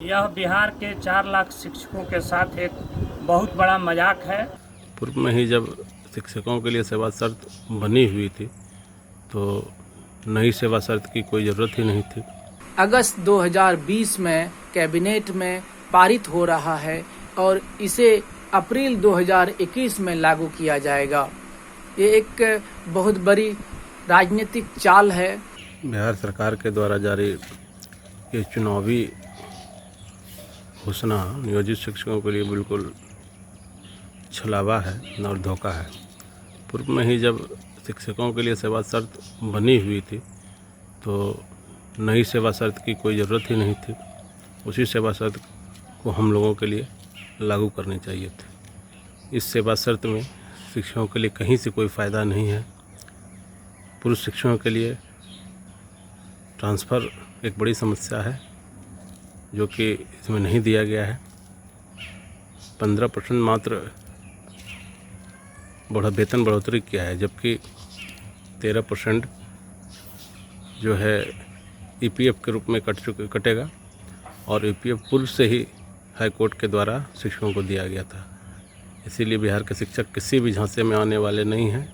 यह बिहार के 4 लाख शिक्षकों के साथ एक बहुत बड़ा मजाक है। पूर्व में ही जब शिक्षकों के लिए सेवा शर्त बनी हुई थी तो नई सेवा शर्त की कोई ज़रूरत ही नहीं थी। अगस्त 2020 में कैबिनेट में पारित हो रहा है और इसे अप्रैल 2021 में लागू किया जाएगा। ये एक बहुत बड़ी राजनीतिक चाल है। बिहार सरकार के द्वारा जारी ये चुनावी घोषणा नियोजित शिक्षकों के लिए बिल्कुल छलावा है और धोखा है। पूर्व में ही जब शिक्षकों के लिए सेवा शर्त बनी हुई थी तो नई सेवा शर्त की कोई ज़रूरत ही नहीं थी। उसी सेवा शर्त को हम लोगों के लिए लागू करनी चाहिए थी। इस सेवा शर्त में शिक्षकों के लिए कहीं से कोई फ़ायदा नहीं है। पुरुष शिक्षकों के लिए ट्रांसफ़र एक बड़ी समस्या है जो कि इसमें नहीं दिया गया है। 15% मात्र वेतन बढ़ोतरी किया है, जबकि 13% जो है ईपीएफ के रूप में कटेगा और ईपीएफ पूर्व से ही हाई कोर्ट के द्वारा शिक्षकों को दिया गया था। इसीलिए बिहार के शिक्षक किसी भी झांसे में आने वाले नहीं हैं।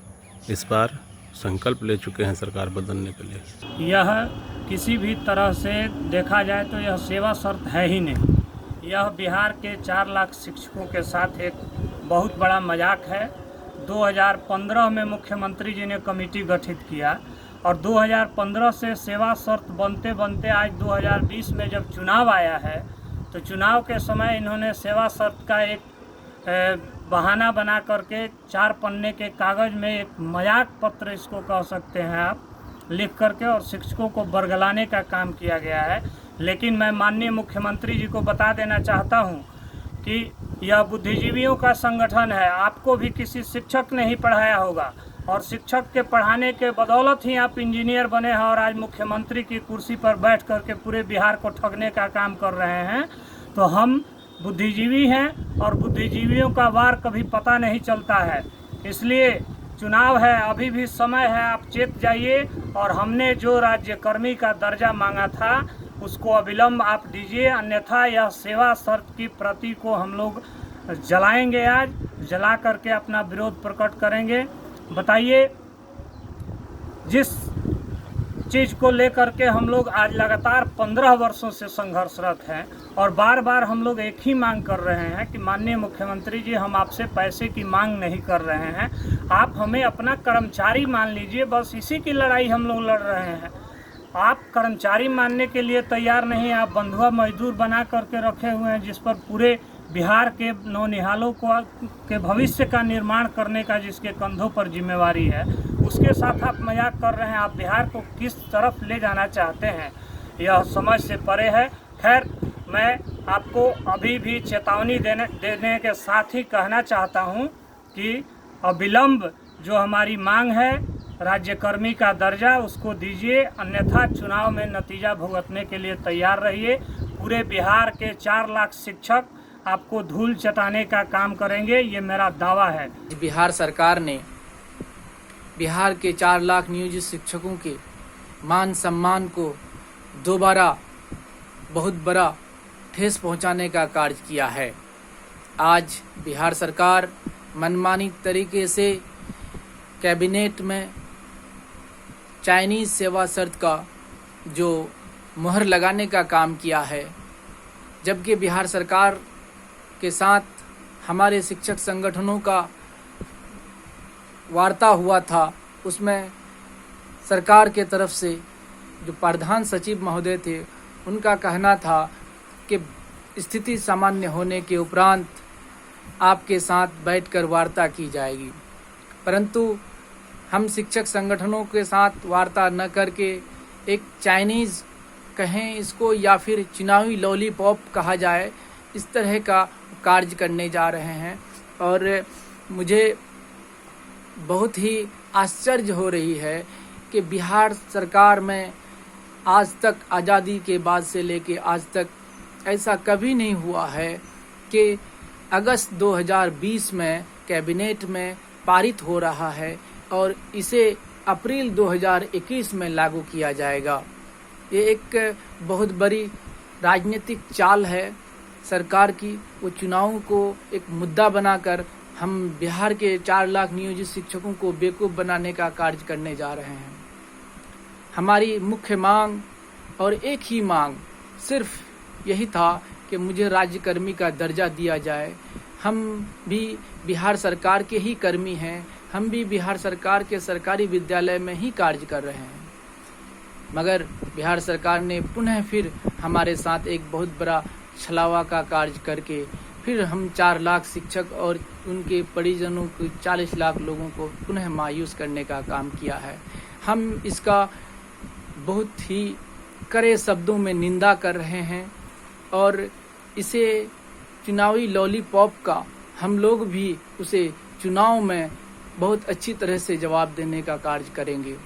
इस बार संकल्प ले चुके हैं सरकार बदलने के लिए। यह किसी भी तरह से देखा जाए तो यह सेवा शर्त है ही नहीं। यह बिहार के 4 लाख शिक्षकों के साथ एक बहुत बड़ा मजाक है। 2015 में मुख्यमंत्री जी ने कमेटी गठित किया और 2015 से सेवा शर्त बनते बनते आज 2020 में जब चुनाव आया है तो चुनाव के समय इन्होंने सेवा शर्त का एक बहाना बना करके 4 पन्ने के कागज़ में एक मजाक पत्र इसको कह सकते हैं आप लिख करके और शिक्षकों को बरगलाने का काम किया गया है। लेकिन मैं माननीय मुख्यमंत्री जी को बता देना चाहता हूं कि यह बुद्धिजीवियों का संगठन है। आपको भी किसी शिक्षक ने ही पढ़ाया होगा और शिक्षक के पढ़ाने के बदौलत ही आप इंजीनियर बने हैं और आज मुख्यमंत्री की कुर्सी पर बैठ करके पूरे बिहार को ठगने का काम कर रहे हैं। तो हम बुद्धिजीवी हैं और बुद्धिजीवियों का वार कभी पता नहीं चलता है। इसलिए चुनाव है, अभी भी समय है, आप चेत जाइए और हमने जो राज्यकर्मी का दर्जा मांगा था उसको अविलंब आप दीजिए, अन्यथा यह सेवा शर्त की प्रति को हम लोग जलाएंगे। आज जला करके अपना विरोध प्रकट करेंगे। बताइए, जिस चीज़ को लेकर के हम लोग आज लगातार 15 वर्षों से संघर्षरत हैं और बार बार हम लोग एक ही मांग कर रहे हैं कि माननीय मुख्यमंत्री जी, हम आपसे पैसे की मांग नहीं कर रहे हैं, आप हमें अपना कर्मचारी मान लीजिए। बस इसी की लड़ाई हम लोग लड़ रहे हैं। आप कर्मचारी मानने के लिए तैयार नहीं, आप बंधुआ मजदूर बना करके रखे हुए हैं जिस पर पूरे बिहार के नौनिहालों को के भविष्य का निर्माण करने का जिसके कंधों पर जिम्मेवारी है, उसके साथ आप मजाक कर रहे हैं। आप बिहार को किस तरफ ले जाना चाहते हैं यह समझ से परे है। खैर, मैं आपको अभी भी चेतावनी देने के साथ ही कहना चाहता हूं कि अविलंब जो हमारी मांग है राज्यकर्मी का दर्जा उसको दीजिए, अन्यथा चुनाव में नतीजा भुगतने के लिए तैयार रहिए। पूरे बिहार के 4 लाख शिक्षक आपको धूल चटाने का काम करेंगे, ये मेरा दावा है। बिहार सरकार ने बिहार के 4 लाख नियोजित शिक्षकों के मान सम्मान को दोबारा बहुत बड़ा ठेस पहुंचाने का कार्य किया है। आज बिहार सरकार मनमानी तरीके से कैबिनेट में चाइनीज़ सेवा शर्त का जो मुहर लगाने का काम किया है, जबकि बिहार सरकार के साथ हमारे शिक्षक संगठनों का वार्ता हुआ था। उसमें सरकार के तरफ से जो प्रधान सचिव महोदय थे उनका कहना था कि स्थिति सामान्य होने के उपरांत आपके साथ बैठकर वार्ता की जाएगी। परंतु हम शिक्षक संगठनों के साथ वार्ता न करके एक चाइनीज़ कहें इसको या फिर चुनावी लॉलीपॉप कहा जाए, इस तरह का कार्य करने जा रहे हैं। और मुझे बहुत ही आश्चर्य हो रही है कि बिहार सरकार में आज तक आज़ादी के बाद से लेके आज तक ऐसा कभी नहीं हुआ है कि अगस्त 2020 में कैबिनेट में पारित हो रहा है और इसे अप्रैल 2021 में लागू किया जाएगा। ये एक बहुत बड़ी राजनीतिक चाल है सरकार की, वो चुनावों को एक मुद्दा बनाकर हम बिहार के 4 लाख नियोजित शिक्षकों को बेवकूफ़ बनाने का कार्य करने जा रहे हैं। हमारी मुख्य मांग और एक ही मांग सिर्फ यही था कि मुझे राज्यकर्मी का दर्जा दिया जाए। हम भी बिहार सरकार के ही कर्मी हैं, हम भी बिहार सरकार के सरकारी विद्यालय में ही कार्य कर रहे हैं, मगर बिहार सरकार ने पुनः फिर हमारे साथ एक बहुत बड़ा छलावा का कार्य करके फिर हम 4 लाख शिक्षक और उनके परिजनों को 40 लाख लोगों को पुनः मायूस करने का काम किया है। हम इसका बहुत ही कड़े शब्दों में निंदा कर रहे हैं और इसे चुनावी लॉलीपॉप का हम लोग भी उसे चुनाव में बहुत अच्छी तरह से जवाब देने का कार्य करेंगे।